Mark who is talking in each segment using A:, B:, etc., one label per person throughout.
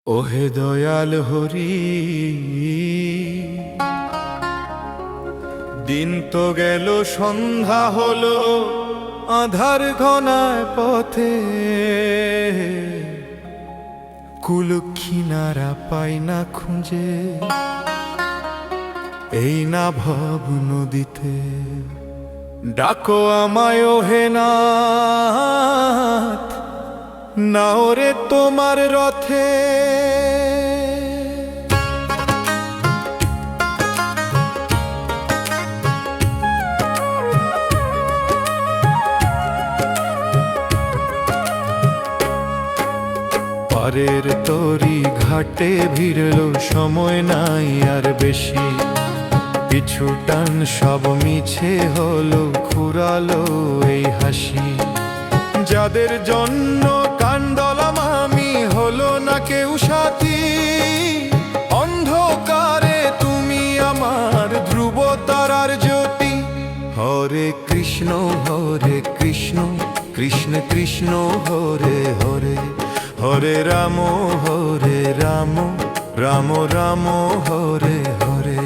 A: ওহে দয়াল হরি, দিন তো গেল সন্ধ্যা হলো, আধার ঘনায় পথে কুল কিনারা পাই না খুঁজে, এই না ভব নদীতে। ডাকো আমায় ওহে নাথ, নাও রে তোমার রথে। পারের তরি ঘাটে ভিড়ল, সময় নাই আর বেশি। পিছু টান সব মিছে হলো, ফুরালো এই হাসি। যাদের জন্য কান্দলাম আমি, হলো না কেউ সাথী। অন্ধকারে তুমি আমার ধ্রুব তারার জ্যোতি। হরে কৃষ্ণ কৃষ্ণ কৃষ্ণ হরে হরে, হরে রাম রাম রাম হরে হরে।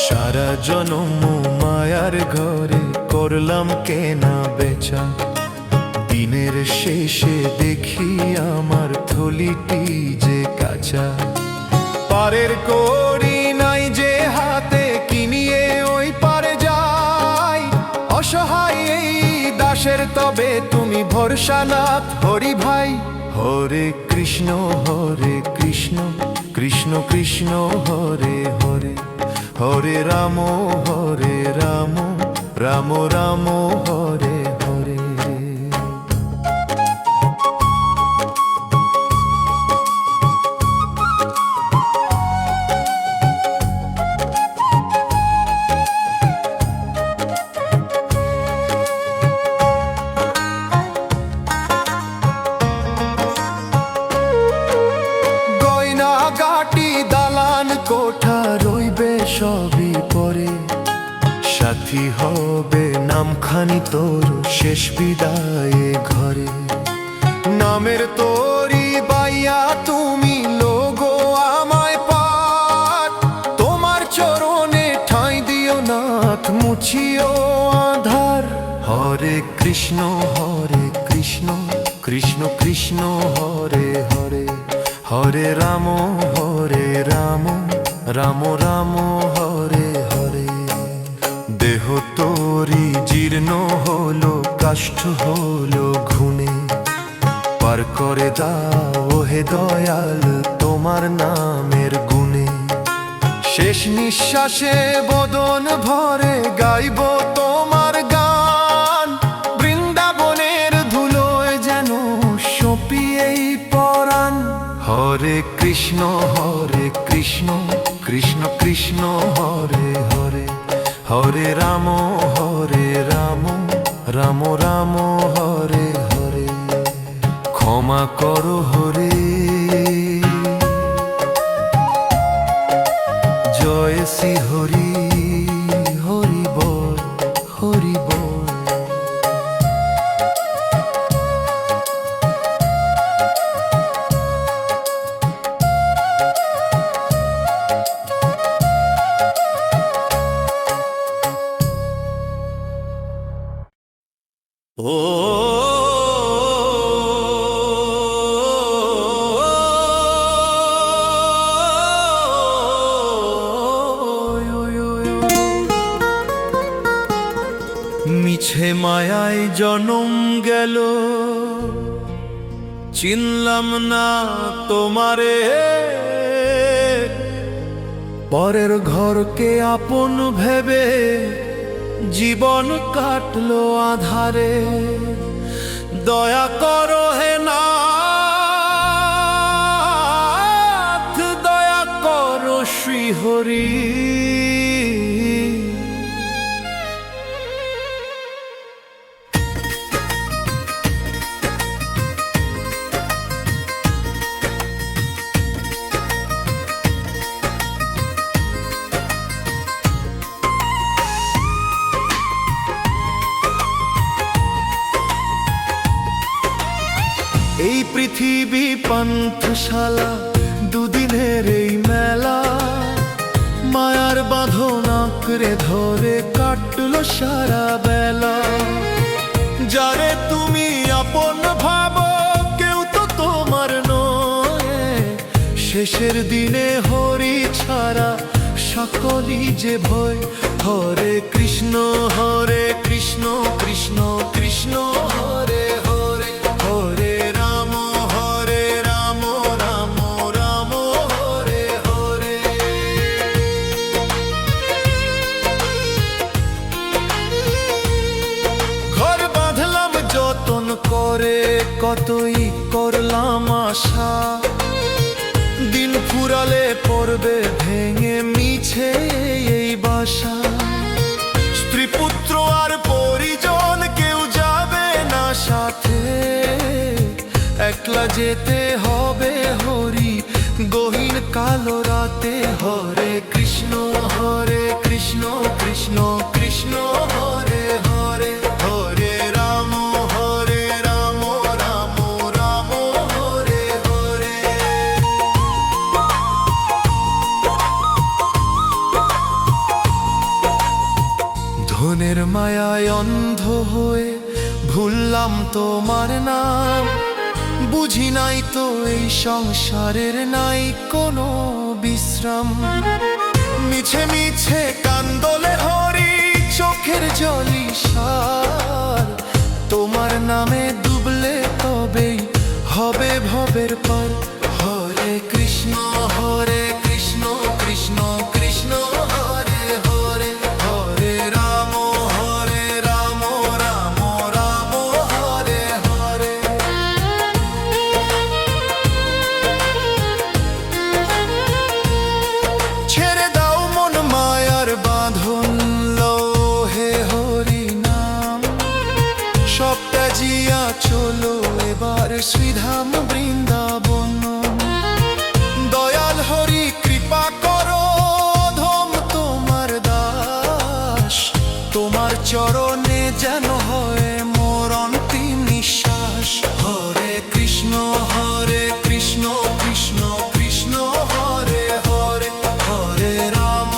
A: সারা জনম মায়ার ঘরে করলাম কেনা বেচা। দিনের শেষে দেখি আমার থলিটি যে কাঁচা। পারের করি নাই যে হাতে, কিনিয়ে ওই পারে যাই। অসহায় এই দাসের তবে তুমি ভরসা নাথ হরি ভাই। হরে কৃষ্ণ কৃষ্ণ কৃষ্ণ হরে হরে, হরে রাম রাম রাম হরে হরে। গয়না গাটি দালান কোঠা রইবে সবই পরে। সাথী হবে নামখানি তোর শেষ বিদায়ে ঘরে। নামের তোরি বাইয়া তুমি লোগো আমায় পাঠ। তোমার চরণে ঠাঁই দিও নাথ, মুছিও আধার। হরে কৃষ্ণ কৃষ্ণ কৃষ্ণ হরে হরে, হরে রাম রাম রাম হরে হরে। দেহ তোরি জীর্ণ হলো, কাষ্ঠ হলো ঘুনে। পার করে দাও হে দয়াল তোমার নামের গুণে। শেষ নিঃশ্বাসে বদন ভরে গাইব তোমার গান। বৃন্দাবনের ধুলোয় যেন সপিয়েই পরাণ। হরে কৃষ্ণ কৃষ্ণ কৃষ্ণ হরে হরে, হরে রাম রাম রাম হরে হরে। ক্ষমা করো হরে, জয় শ্রী হরি হরি বল হরি বল। ও মিছে মায়ায় জনম গেল, চিনলাম না তোমারে। পরের ঘরকে আপন ভেবে জীবন কাটলো আধারে। দয়া করো হে নাথ, দয়া করো শ্রী হরি। এই পৃথিবী পান্থশালা, দুদিনের এই মেলা, মায়ার বাঁধন আঁকড়ে ধরে কাটলো সারা বেলা। যারে তুমি আপন ভাবো, কেউ তো তোমার নয়, শেষের দিনে হরি ছাড়া সকলই যে ভয়। হরে কৃষ্ণ কৃষ্ণ কৃষ্ণ হরে হরে, হরে রাম রাম রাম হরে হরে। ঘর বাঁধলাম যতন করে, কতই করলাম আশা, দিন ফুরালে পড়বে ভেঙে মিছে এই বাসা। স্ত্রী পুত্র আর পরিজন কেউ যাবে না সাথে, একলা যেতে হবে হরি গহীন কালো রাতে। হরে কৃষ্ণ কৃষ্ণ কৃষ্ণ হরে হরে, হরে রাম রাম রাম হরে হরে। ধনের মায়ায় অন্ধ হয়ে ভুললাম তোমার নাম, বুঝি নাই তো এই সংসারের নাই কোনো বিশ্রাম। মিছে মিছে কান্দলে হরি চোখের জলি সার, তোমার নামে ডুবলে তবেই হবে ভবের পার। হরে কৃষ্ণ কৃষ্ণ কৃষ্ণ হরে হরে, হরে রাম রাম রাম হরে হরে। ছেড়ে দাও মন মায়ার বাঁধন, লো হে হরি নাম, সবটা জিয়া চলো এবার শ্রীধাম বৃন্দাবন। দয়াল হরি কৃপা করো, ধম তোমার দাস, তোমার চরণে যেন হয় মোর অন্তিম নিঃশ্বাস। হরে কৃষ্ণ কৃষ্ণ কৃষ্ণ হরে হরে, হরে রাম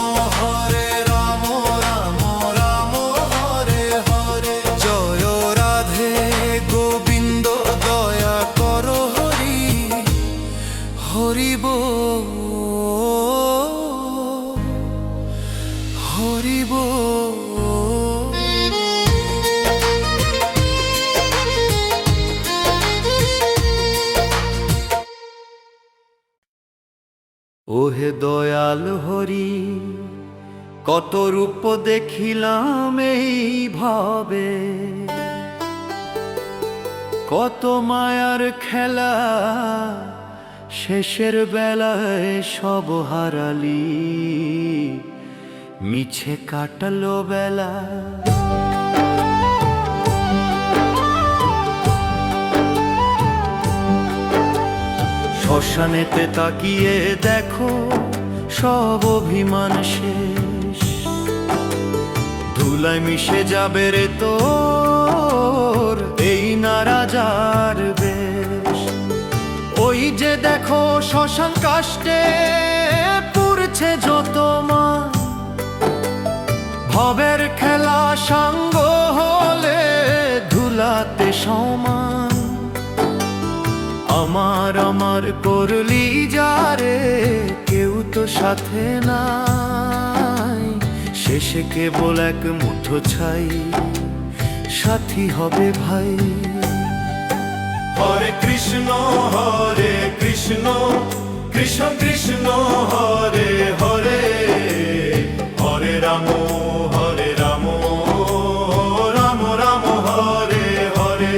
A: রাম রাম হরে হরে। জয় রাধে গোবিন্দ দয়া করো হরি, হরি বল হরি বল। ওহে দয়াল হরি, কত রূপ দেখিলাম এই ভাবে, কত মায়ার খেলা শেষের বেলায় সব হারালি, মিছে কাটলো বেলা। শ্মশানেতে তাকিয়ে দেখো সব অভিমান শেষ, ধুলায় মিশে যাবে রে তোর এই নারাজার বেশ। ওই যে দেখো শ্মশান কাষ্টে পুড়ছে যত মান, ভবের খেলা সাঙ্গ হলে ধুলাতে সমান। আমার করলি যারে কেউ তো সাথে নাই, শেষে কেবল এক মুঠো ছাই সাথী হবে ভাই। হরে কৃষ্ণ কৃষ্ণ কৃষ্ণ হরে হরে, হরে রাম রাম রাম হরে হরে।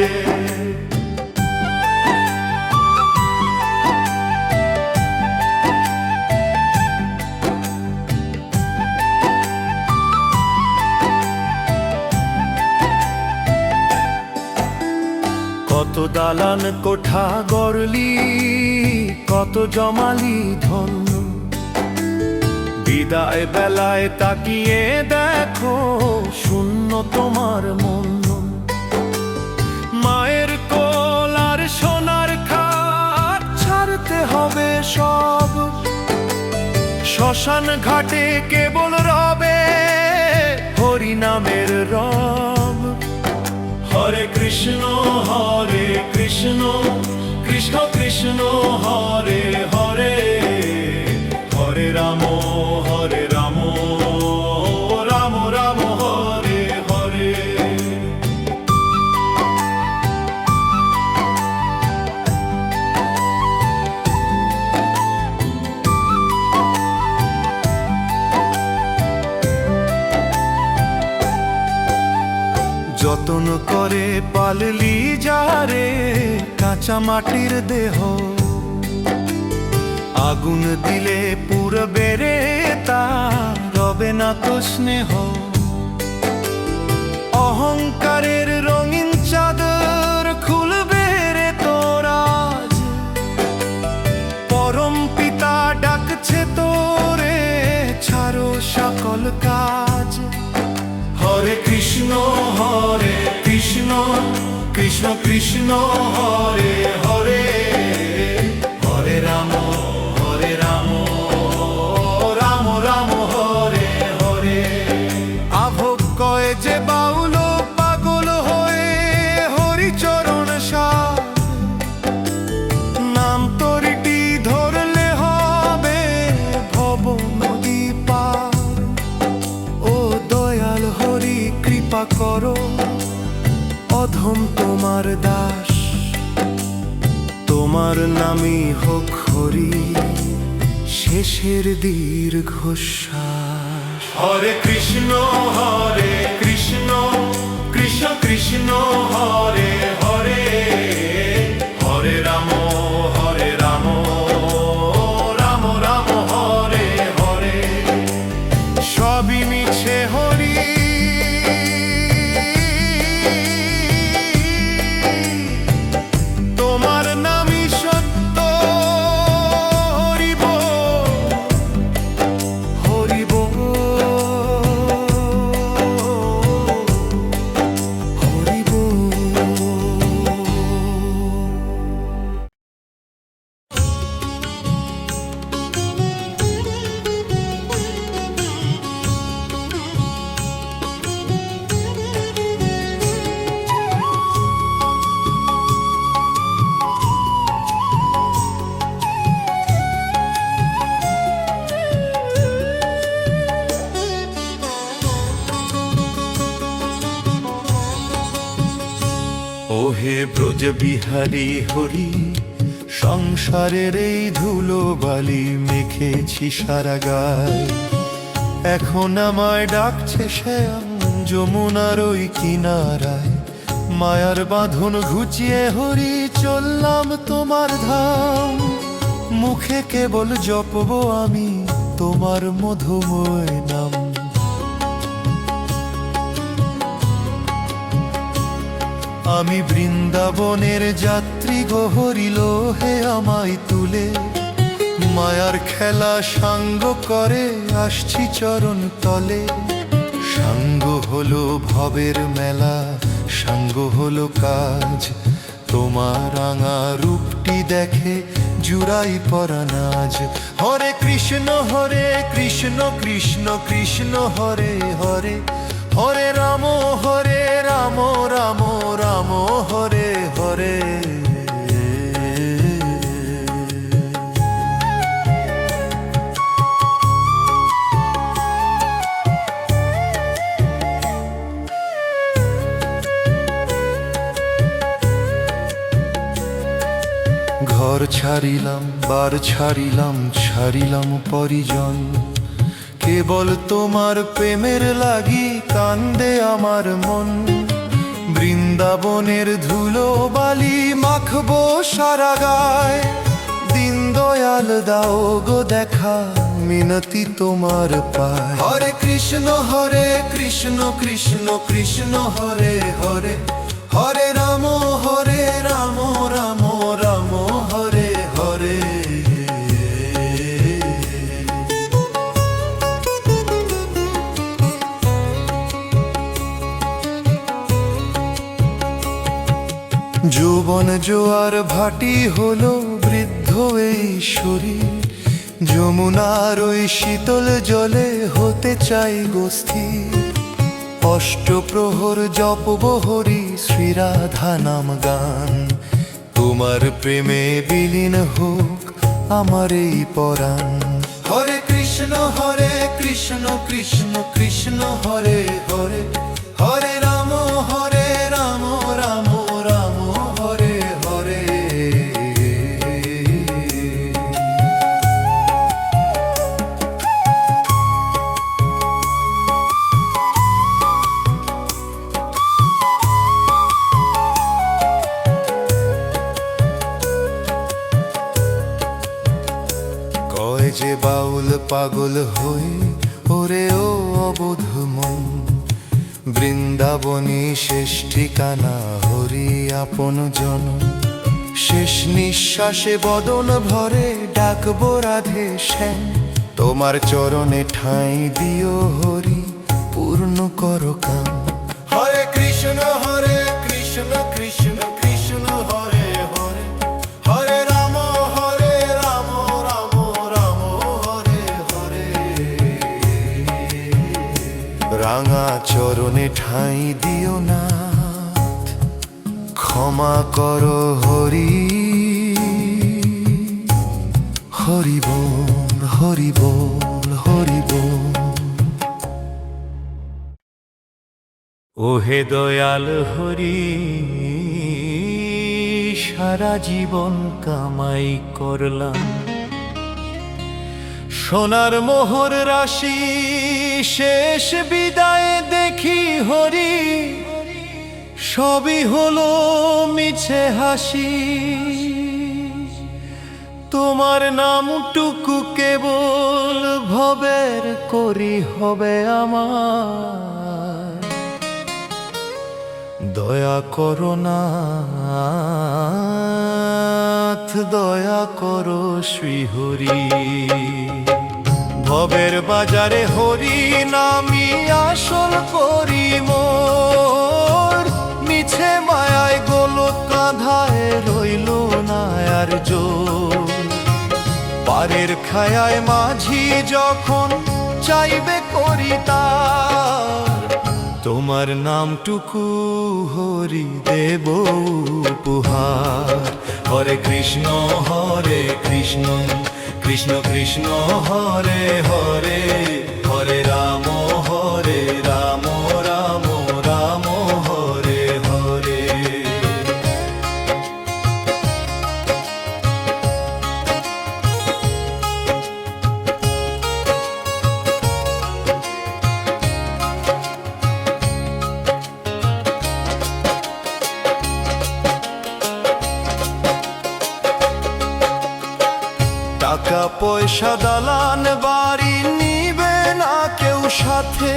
A: কত দালান কোঠা গড়লি, কত জমালি ধন, বিদায় বেলায় তাকিয়ে দেখো শূন্য তোমার মন। মায়ের কোল আর সোনার শ্মশান ঘাটে কেবল রবে হরি নামের রব। হরে কৃষ্ণ কৃষ্ণ কৃষ্ণ হরে হরে, হরে রাম রাম রাম হরে হরে। যতন করে পাললি যারে কাঁচা মাটির দেহ, আগুন দিলে পুরবে রে তা রবে না তো স্নেহ। অহংকারের রঙিন চাদর খুলবে রে তোরাজ, পরম পিতা ডাকছে তোরে ছাড়ো সকল কাজ। হরে কৃষ্ণ কৃষ্ণ কৃষ্ণ হরে হরে, হরে রাম রাম রাম হরে হরে। আভোগ কয় যে বাউল পাগল হয়ে হরিচরণ সার, নাম তরিটি ধরলে হবে ভব নদী পার। ও দয়াল হরি কৃপা করো, অধম তোমার দাস, তোমার নামই হোক হরি শেষের দীর্ঘশ্বাস। হরে কৃষ্ণ কৃষ্ণ কৃষ্ণ হরে হরে, হরে রাম রাম রাম হরে হরে। সবই মিছে হরি তোমার নামই সত্য, হরিব হরিব হরিব। ওহে ব্রজ বিহারী হরি, সংসারের এই ধুলো বালি মেখেছি সারা গায়। এখন আমায় ডাকছে শ্যাম যমুনার ওই কিনারায়। মায়ার বাঁধন ঘুচিয়ে হরি চললাম তোমার ধাম। মুখে কেবল জপবো আমি তোমার মধুময় নাম। আমি বৃন্দাবনের যাত্রী গো হরিল হে আমায় তুলে। মায়ার খেলা সাঙ্গ করে আসছি চরণ তলে। সাঙ্গ হলো ভবের মেলা, সাঙ্গ হলো কাজ। তোমার রাঙা রূপটি দেখে জুড়াই পরাণ আজ। হরে কৃষ্ণ কৃষ্ণ কৃষ্ণ হরে হরে, হরে রাম রাম রাম হরে হরে। ঘর ছাড়িলাম বার ছাড়িলাম, ছাড়িলাম পরিজন। কেবল তোমার প্রেমের লাগি কান্দে আমার মন। বৃন্দাবনের ধুলো বালি মাখবো সারা গায়। দিন দয়াল দাও গো দেখা, মিনতি তোমার পায়। হরে কৃষ্ণ কৃষ্ণ কৃষ্ণ হরে হরে, হরে রাম রাম রাম হরে হরে। যৌবন জোয়ার ভাটি হলো বৃদ্ধ এই শরীর। যমুনার ওই শীতল জলে হতে চাই গোস্থির, অষ্টপ্রহর জপব হরি শ্রীরাধা নাম গান। তোমার প্রেমে বিলীন হোক আমার এই পরাণ। হরে কৃষ্ণ কৃষ্ণ কৃষ্ণ হরে হরে, হরে রাম রাম রাম হরে হরে। কয় যে বাউল পাগল হই ওরে ও অবোধ মন, বৃন্দাবনী শেষ ঠিকানা হরি আপন জন। শেষ নিঃশ্বাসে বদন ভরে ডাকবো রাধে শ্যাম, তোমার চরণে ঠাঁই দিও হরি পূর্ণ করো কাম। হরে কৃষ্ণ কৃষ্ণ কৃষ্ণ হরে হরে, হরে রাম রাম রাম হরে হরে। রাঙা চরণে ঠাঁই দিও নাথ, ক্ষমা করো হরি। হরি বল হরি বল হরি বল। ওহে দয়াল হরি, সারা জীবন কামাই করলাম, সোনার মোহর রাশি শেষ বিদায় দেখি হরি, সবই হলো মিছে হাসি। তোমার নামটুকু কেবল ভবের করি হবে আমার, দয়া করো নাথ দয়া করো শ্রীহরি। ভবের বাজারে হরি নামি আসল করি মোর, মিছে মায়ায় গোলক কাঁধায় রইল না আর জোর। পারের খায়ায় মাঝি যখন চাইবে করি তার, তোমার নামটুকু হরি দেব উপহার। হরে কৃষ্ণ কৃষ্ণ কৃষ্ণ হরে হরে, হরে রাম রাম রাম হরে হরে। টাকা পয়সা দালান বাড়ি নিবে না কেউ সাথে,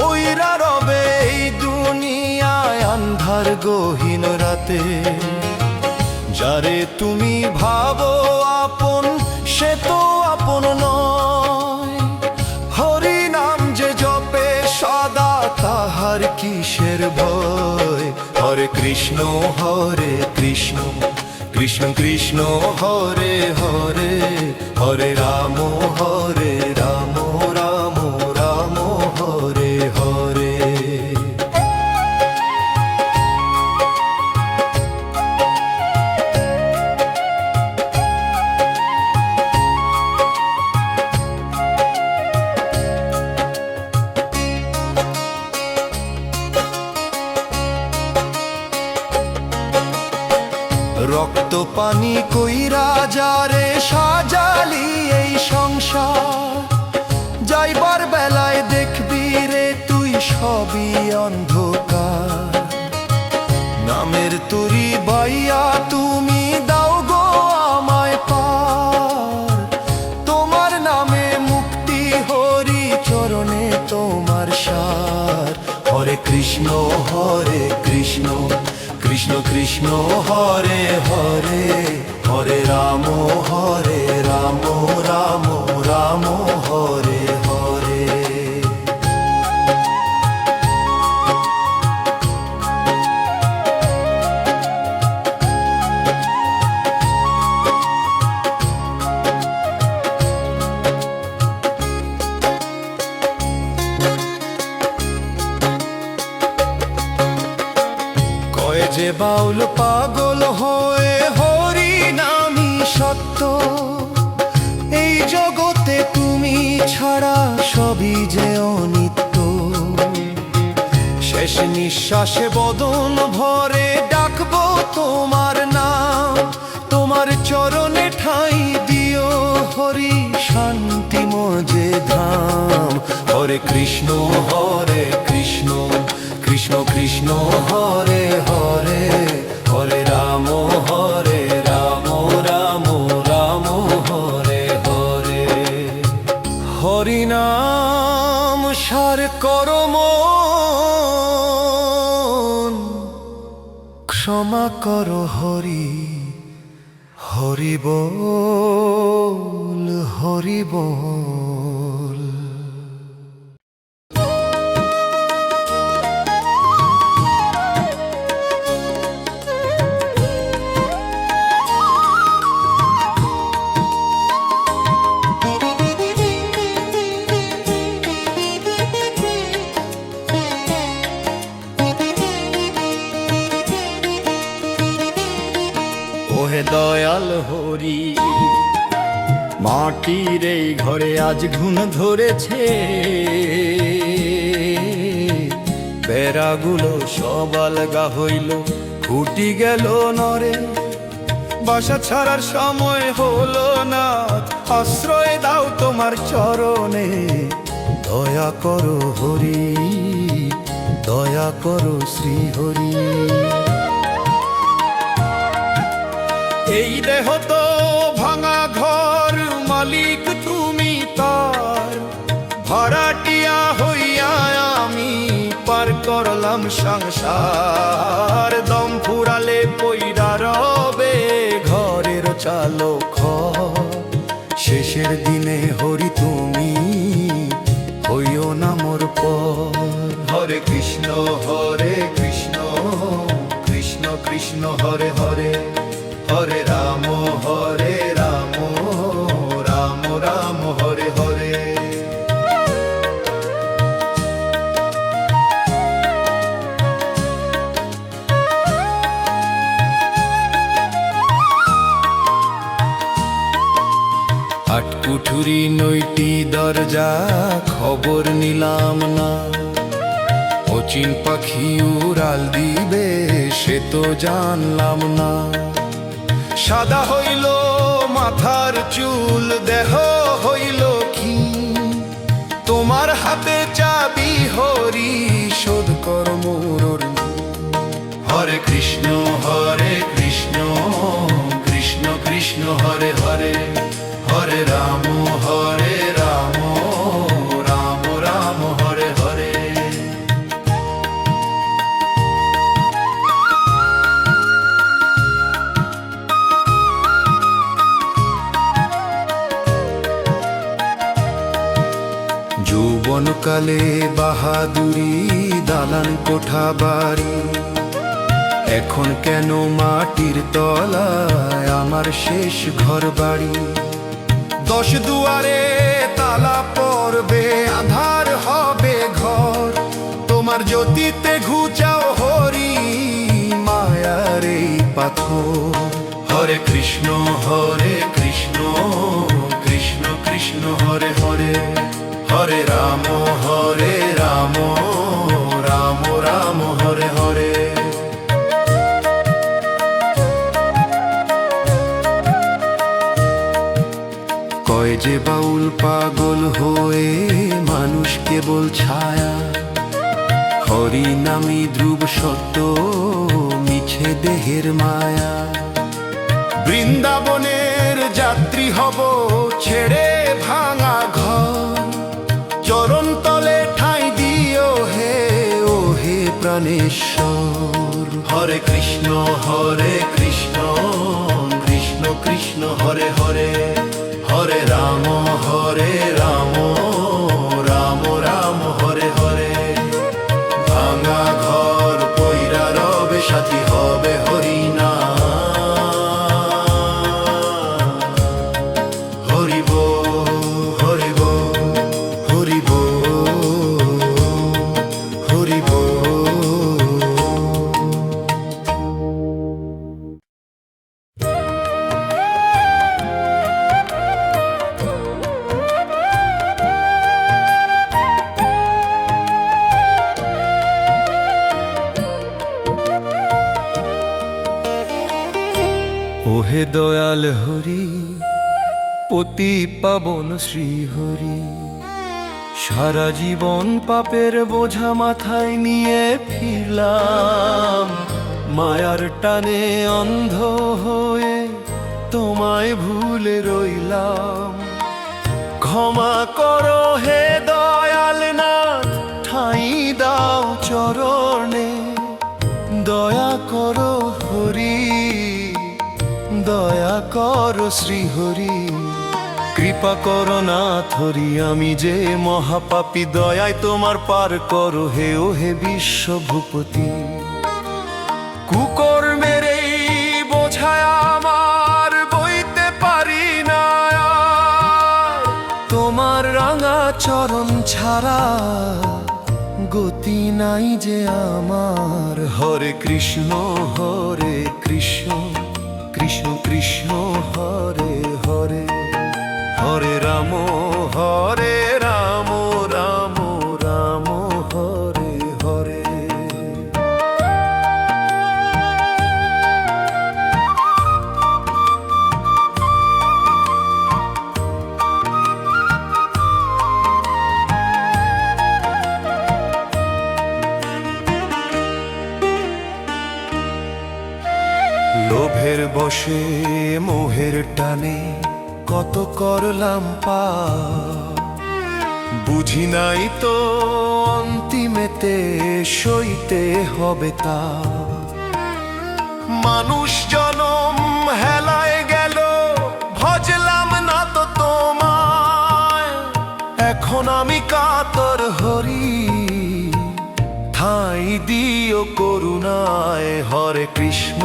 A: ওইরা রবে এই দুনিয়ায় আন্ধার গহীন রাতে। যারে তুমি ভাবো আপন সে তো আপন নয়, হরি নাম যে জপে সদা তাহার কিসের ভয়। হরে কৃষ্ণ কৃষ্ণ কৃষ্ণ হরে হরে, হরে রাম রাম রাম হরে হরে। রক্ত পানি কইরা যারে সাজালি এই সংসার, যাইবার বেলায় দেখবি রে তুই সবই অন্ধকার। নামের তুরি বাইয়া তুমি দাও গো আমায় পার, তোমার নামে মুক্তি হরি চরণে তোমার সার। হরে কৃষ্ণ কৃষ্ণ কৃষ্ণ হরে হরে, হরে রাম রাম রাম হরে হরে। পাগল হয়ে হরি নামই সত্য। এই জগতে তুমি ছাড়া সবই যে অনিত্য। শেষ নিঃশ্বাসে বদন ভরে ডাকবো তোমার নাম। তোমার চরণে ঠাঁই দিও হরি, শান্তি মজে ধাম। হরে কৃষ্ণ কৃষ্ণ কৃষ্ণ হরে হরে, হরে রাম রাম রাম হরে হরে। হরি নাম সার করো মন, ক্ষমা করো হরি। হরি বল হরি বল।
B: ওহে দয়াল হরি, মাটির এই ঘরে আজ ঘুম ধরেছে। বেড়াগুলো সব আলগা হইল, ফুটি গেল নরে। বাসা ছাড়ার সময় হলো না, আশ্রয় দাও তোমার চরণে। দয়া করো হরি, দয়া করো শ্রী হরি। এই দেহ তো ভাঙা ঘর, মালিক তুমি তার। ভাড়াটিয়া হইয়া আমি পার করলাম সংসার। দম ফুরালে পইরা রবে ঘরের চালক। শেষের দিনে হরি তুমি হইও না মোর পর। হরে কৃষ্ণ কৃষ্ণ কৃষ্ণ হরে হরে, হরে রাম রাম রাম হরে হরে। আটকুঠুরি 9টি দরজা, খবর নিলাম না। অচিন পাখি উড়াল দিবে সে তো জানলাম না। সাদা হইল মাথার চুল, দেহ হইল কি তোমার হাতে চাবি হরি, শোধ কর মোর। হরে কৃষ্ণ কৃষ্ণ কৃষ্ণ হরে হরে, হরে রাম রাম রাম হরে হরে। যৌবনকালে বাহাদুরি, দালান কোঠা বাড়ি। এখন কেন মাটির তলায় আমার শেষ ঘর বাড়ি। 10 দুয়ারে তালা পড়বে, আধার হবে ঘর। তোমার জ্যোতিতে ঘুচাও হরি, মায়ার এই পাথর। হরে কৃষ্ণ কৃষ্ণ কৃষ্ণ হরে হরে, হরে রাম রাম রাম হরে হরে। কয় যে বাউল পাগল হয়ে মানুষ কেবল ছায়া। হরি নামী ধ্রুব সত্য, মিছে দেহের মায়া। বৃন্দাবনের যাত্রী হব ছেড়ে ভাঙা ঘর। চরণ তলে ঠাঁই দিও হে ও হে প্রাণেশ্বর। হরে কৃষ্ণ কৃষ্ণ কৃষ্ণ হরে হরে, হরে রাম রাম রাম হরে হরে। ভাঙা ঘর পইরা রবে, সাথী হবে হরি নাম। হরি বল হরি বল হরি বল হরি বল।
A: ওহে দয়াল হরি, পতি পাবন শ্রী হরি, সারা জীবন পাপের বোঝা মাথায় নিয়ে ফিরলাম, মায়ার টানে অন্ধ হয়ে তোমায় ভুলে রইলাম। ক্ষমা করো হে দয়াল নাথ, ঠাঁই দাও চরণে, দয়া করো হরি, দয়া করো শ্রী হরি, কৃপা করো নাথ হরি, আমি যে মহাপাপী, দয়ায় তোমার পার করো হে ও হে বিশ্ব ভূপতি। কুকর্মের এই বোঝায় আমার বইতে পারি না আর, তোমার রাঙা চরণ ছাড়া গতি নাই যে আমার। হরে কৃষ্ণ কৃষ্ণ কৃষ্ণ হরে হরে, হরে রাম রাম রাম হরে হরে। লোভের বশে মোহের টানে কত করলাম পাপ, বুঝি নাই তো অন্তিমেতে সইতে হবে তা। মানুষ জনম হেলায় গেল, ভজলাম না তো তোমায়, এখন আমি কাতর হরি, ঠাঁই দিও করুণায়। হরে কৃষ্ণ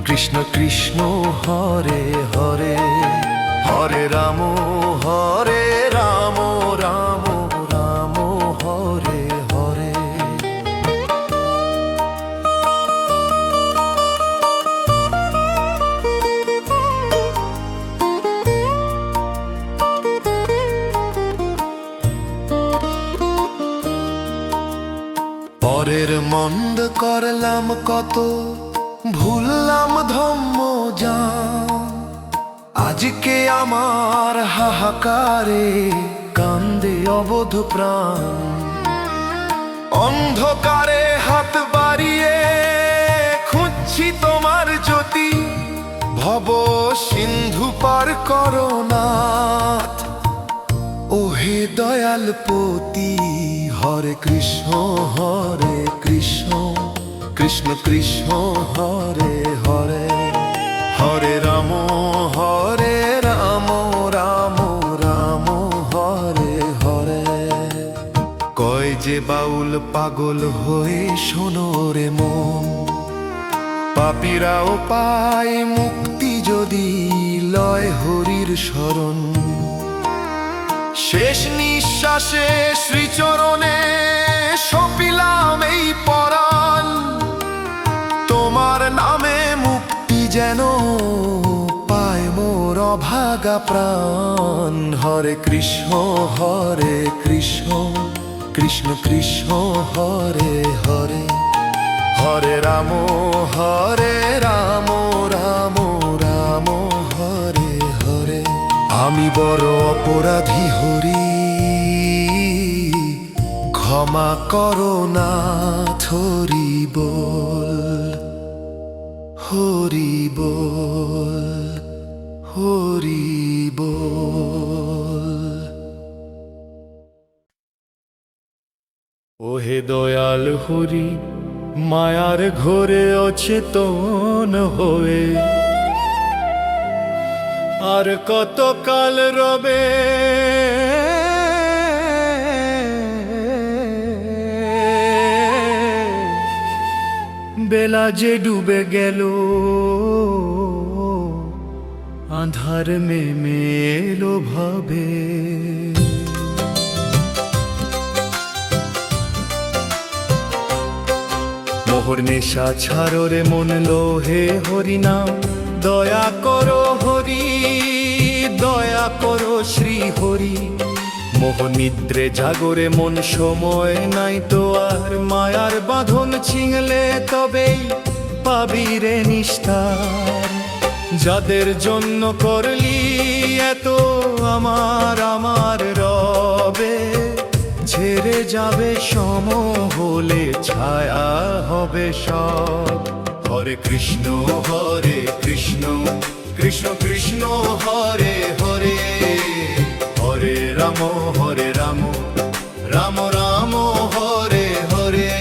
A: কৃষ্ণ কৃষ্ণ হরে হরে, হরে রাম রাম রাম হরে হরে। পরের মন্দ করলাম কত, ভুললাম ধম্ম জান, আজকে আমার হাহাকারে কান্দে অবোধ প্রাণ। অন্ধকারে হাত বাড়িয়ে খুঁজছি তোমার জ্যোতি, ভব সিন্ধু পার করো নাথ, ওহে দয়াল পতি। হরে কৃষ্ণ কৃষ্ণ কৃষ্ণ হরে হরে, হরে রাম রাম রাম হরে হরে। কয় যে বাউল পাগল হয়ে শোনো রে মন, পাপীরাও পায় মুক্তি যদি লয় হরির শরণ। শেষ নিঃশ্বাসে শ্রীচরণে সপিলাম এই পরাণ, তোমার নামে মুক্তি যেন পায় মোর অভাগা প্রাণ। হরে কৃষ্ণ কৃষ্ণ কৃষ্ণ হরে হরে, হরে রাম রাম রাম হরে হরে। আমি বড় অপরাধী হরি, ক্ষমা করো নাথ হরি বল, হরি বল, হরি বল। ওহে দয়াল হরি, মায়ার ঘোরে অচেতন হয়ে আর কত কাল রবে, বেলা যে ডুবে গেল, আঁধার মেলো ভাবে। মোহর নেশা ছাড়ো রে মন লো হে হরি নাম, দয়া করো হরি, দয়া করো শ্রী হরি। মোহ নিদ্রে জাগরে মন, সময় নাই তো আর, মায়ার বাঁধন ছিঁড়লে তবেই পাবি রে নিস্তার। যাদের জন্য করলি এত আমার আমার রবে, ছেড়ে যাবে সম হলে ছায়া হবে সব। হরে কৃষ্ণ কৃষ্ণ কৃষ্ণ হরে হরে, হরে রাম রাম রাম হরে হরে।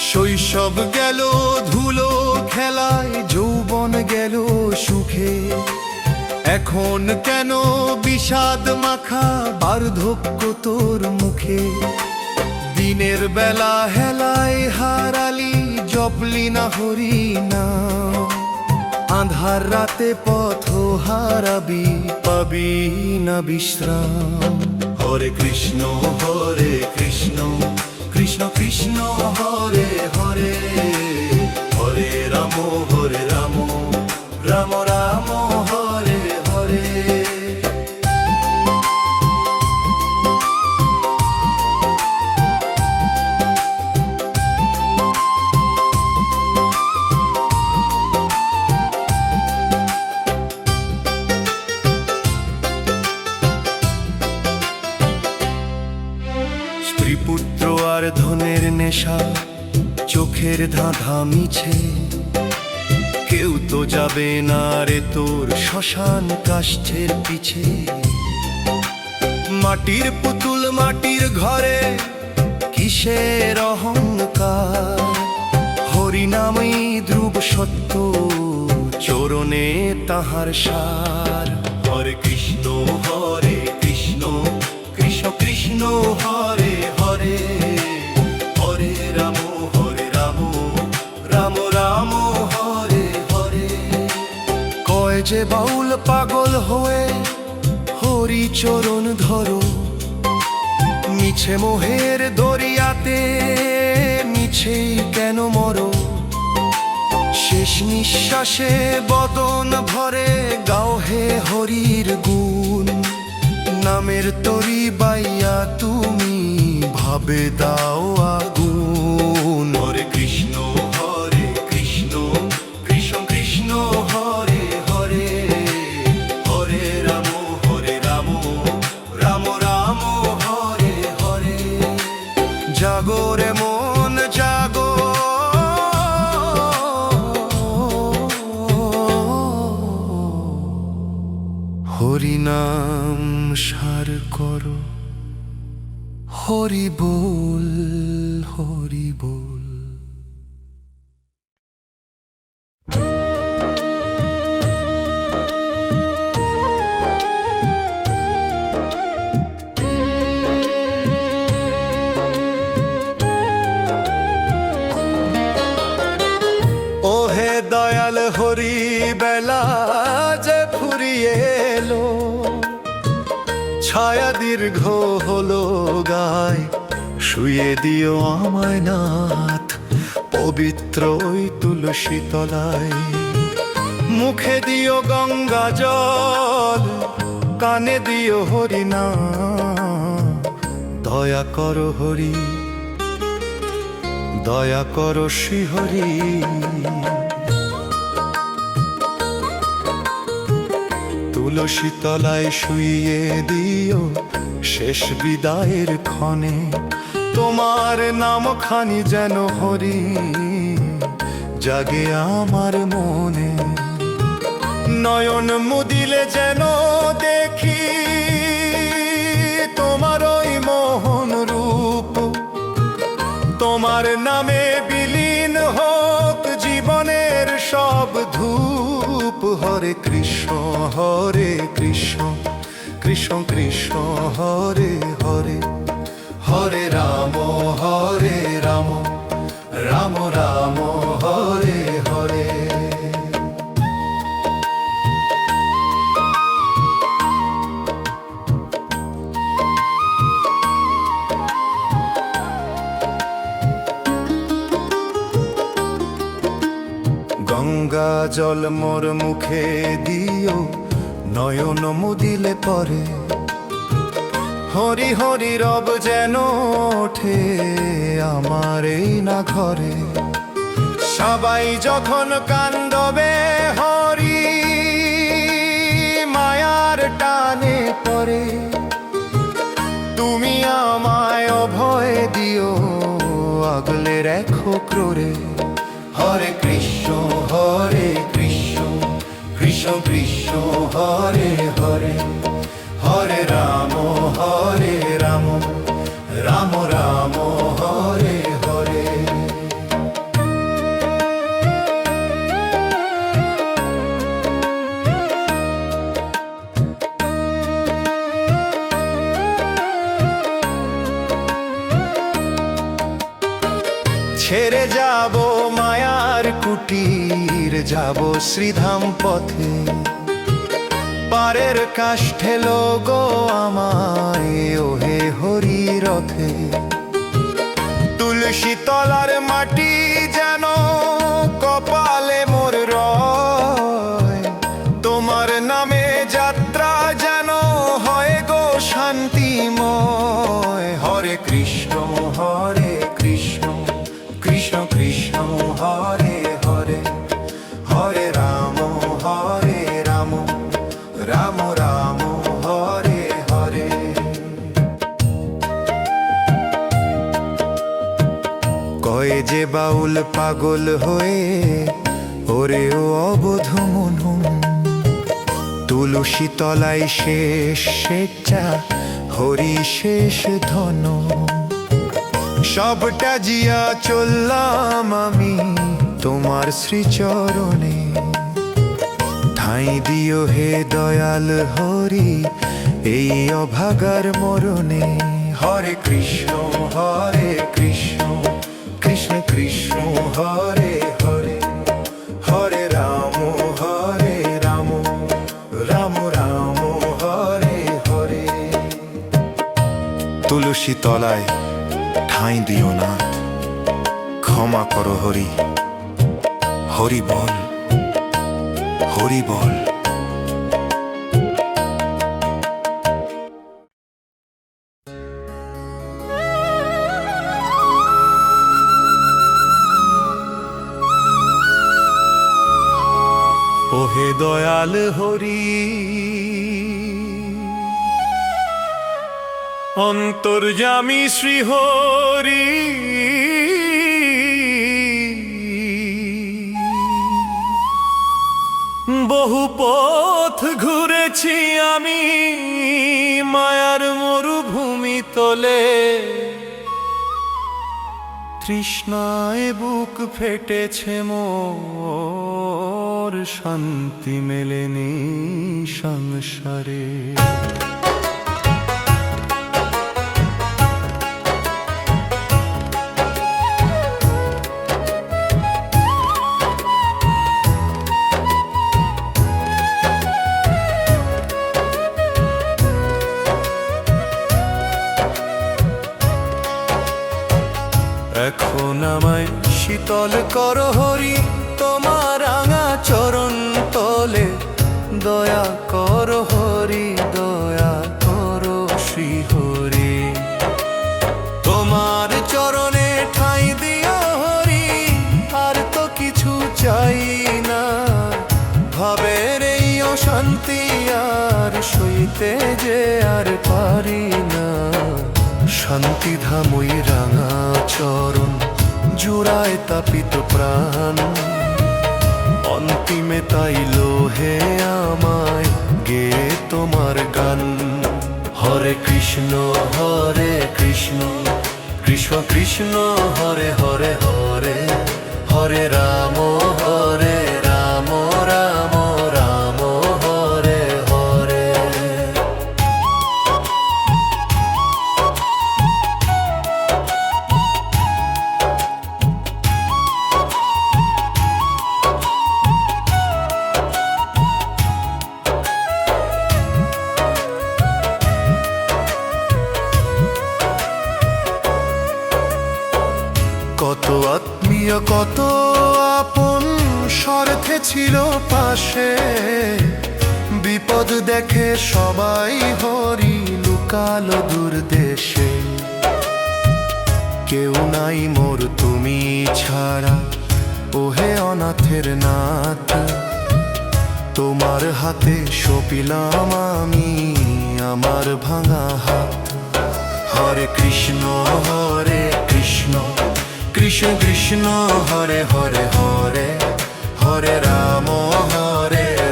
A: শৈশব গেল ধুলো খেলায়, যৌবন গেল সুখে, এখন কেন বিষাদ মাখা বার্ধক্য তোর মুখে। দিনের বেলা হেলায় হারালি, জপলি না হরি না, আঁধার রাতে পথ হারাবি, পাবি না বিশ্রাম। হরে কৃষ্ণ কৃষ্ণ কৃষ্ণ হরে হরে, হরে রাম রাম রাম হরে হরে। স্ত্রীপুত্র আর ধনের নেশা, চোখের ধাঁধা মিছে, কেউ তো যাবে না রে তোর শ্মশান কাষ্ঠের পিছে। মাটির পুতুল মাটির ঘরে, কিসের অহংকার, হরিনামই ধ্রুব সত্য, চরণে তাহার সার। হরে কৃষ্ণ কৃষ্ণ কৃষ্ণ হরে হরে, হরে রাম রাম রাম হরে হরে। কয় যে বাউল পাগল হয়ে হরি চরণ ধরো, মিছে মোহের দরিয়াতে মিছেই কেন মরো। শেষ নিঃশ্বাসে বদন ভরে গাও হে হরির গুণ, নামের তরি বাইয়া তুমি ভাবে দাও আগুন। হরে কৃষ্ণ কৃষ্ণ কৃষ্ণ হরে হরে, হরে রাম রাম রাম হরে হরে। জাগো রে মন জাগো, হরিনাম সার করো, হরি বল হরি বল। ওহে দয়াল হরি বেলা যে ফুরিয়ে এলো, ছায়া দীর্ঘ হলো গায়, শুয়ে দিও আমায় নাথ পবিত্র ওই তুলসী তলায়। মুখে দিও গঙ্গা জল, কানে দিও হরি নাম। দয়া করো হরি, দয়া করো শ্রী হরি। তুলসী তলায় শুইয়ে দিও শেষ বিদায়ের ক্ষণে, তোমার নাম খানি যেন হরি জাগে আমার মনে। নয়ন মুদিলে যেন দেখি তোমার ওই মোহন রূপ, তোমার নামে বিলীন হোক জীবনের সব ধূপ। হরে কৃষ্ণ কৃষ্ণ কৃষ্ণ হরে হরে, হরে রাম রাম রাম হরে হরে। গঙ্গা জল মোর মুখে দিও, নয়ন মুদিলে পরে হরি হরি রব যেন ওঠে আমার এই না ঘরে। সবাই যখন কান্দবে হরি মায়ার টানে পড়ে, তুমি আমায় অভয় দিও আগলে রেখো ক্রোরে। হরে কৃষ্ণ কৃষ্ণ কৃষ্ণ হরে হরে, হরে রাম রাম রাম হরে হরে। ছেড়ে যাব মায়ার কুটির, যাব শ্রীধাম পথে, পারের কাষ্ঠে লোগো আমায় ওহে হরি রথে। তুলসী তলার মাটি যেন কপালে মোর রয়, তোমার নামে যাত্রা যেন হয় গো শান্তিময়। হরে কৃষ্ণ কৃষ্ণ কৃষ্ণ কৃষ্ণ হরে হরে, হরে রাম রাম রাম হরে হরে। কয়ে যে বাউল পাগল হয়ে ওরে ও অবোধ মনু, তুলসী তলায় শেষ স্বেচ্ছা হরি শেষ ধন। সবটা জিয়া চললাম আমি তোমার শ্রীচরণে, ঠাঁই দিও হে দয়াল হরি এই অভাগার মরণে। হরে কৃষ্ণ কৃষ্ণ কৃষ্ণ কৃষ্ণ হরে হরে, হরে রাম রাম রাম রাম হরে হরে। তুলসী তলায় ঠাঁই দিও নাথ, ক্ষমা করো হরি, হরি বল হরি বল। ওহে দয়াল হরি অন্তর্যামী শ্রী হরি, বহু পথ ঘুরেছি আমি মায়ার মরুভূমি তলে, তৃষ্ণায় বুক ফেটেছে মোর শান্তি মেলেনি সংসারে। এখন আমায় শীতল কর হরি তোমার রাঙা চরণ তলে, দয়া কর হরি দয়া কর শ্রী হরি। তোমার চরণে ঠাঁই দিও হরি আর তো কিছু চাই না, ভাবের এই অশান্তি আর সইতে যে আর পারি না। শান্তি ধামই রাঙা চরণ জুড়ায় তাপিত প্রাণ, অন্তিমে তাইলো হে আমায় গে তোমার গান। হরে কৃষ্ণ কৃষ্ণ কৃষ্ণ হরে হরে হরে, হরে রাম রাম রাম রাম হরে হরে। কত আত্মীয় কত আপন স্বার্থে ছিল পাশে, বিপদ দেখে সবাই হরি লুকালো দূর দেশে। কেউ নাই মোর তুমি ছাড়া, ওহে অনাথের নাথ, তোমার হাতে সপিলাম আমি আমার ভাঙা হাত। হরে কৃষ্ণ কৃষ্ণ কৃষ্ণ হরে হরে হরে, হরে রাম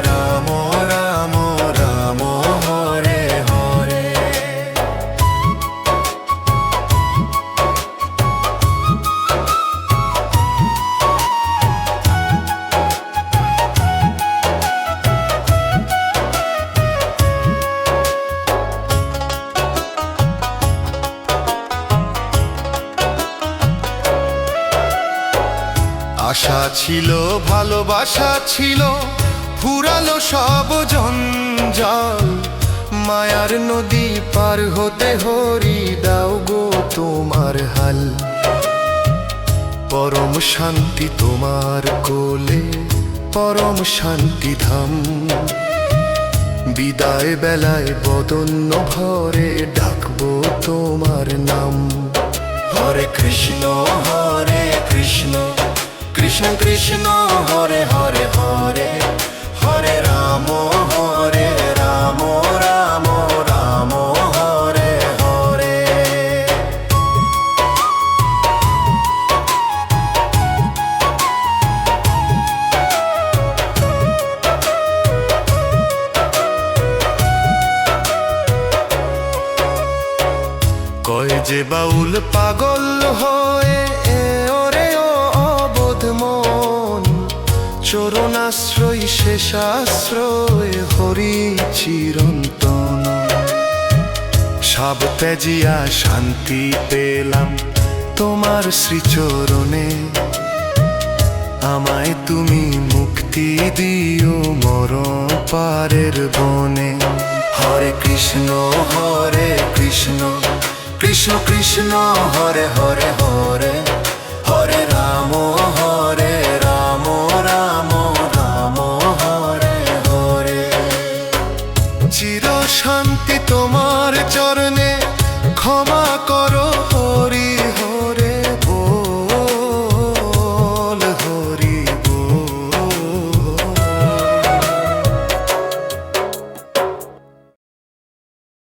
A: রাম রাম রাম হরে হরে। আশা ছিল ভালোবাসা ছিল, ফুরালো সব জঞ্জাল। মায়ার নদী পার হতে হরি দাও গো তোমার হাল। পরম শান্তি তোমার কোলে, পরম শান্তি ধাম। বিদায় বেলায় বদন্য ভরে ডাকবো তোমার নাম। হরে কৃষ্ণ কৃষ্ণ কৃষ্ণ কৃষ্ণ হরে হরে হরে, হরে রাম রাম রাম রাম হরে হরে। কয় যে বাউল পাগল হয়ে ওরে ও অবোধ মন, চরণাশ্রয় শেষাশ্রয় হরি চিরন্তন। সব ত্যাজিয়া শান্তি পেলাম তোমার শ্রীচরণে, আমায় তুমি মুক্তি দিও মরণ পারের বনে। হরে কৃষ্ণ কৃষ্ণ কৃষ্ণ কৃষ্ণ হরে হরে হরে, হরে রাম রাম রাম রাম হরে হরে। চির শান্তি তোমার চরণে, ক্ষমা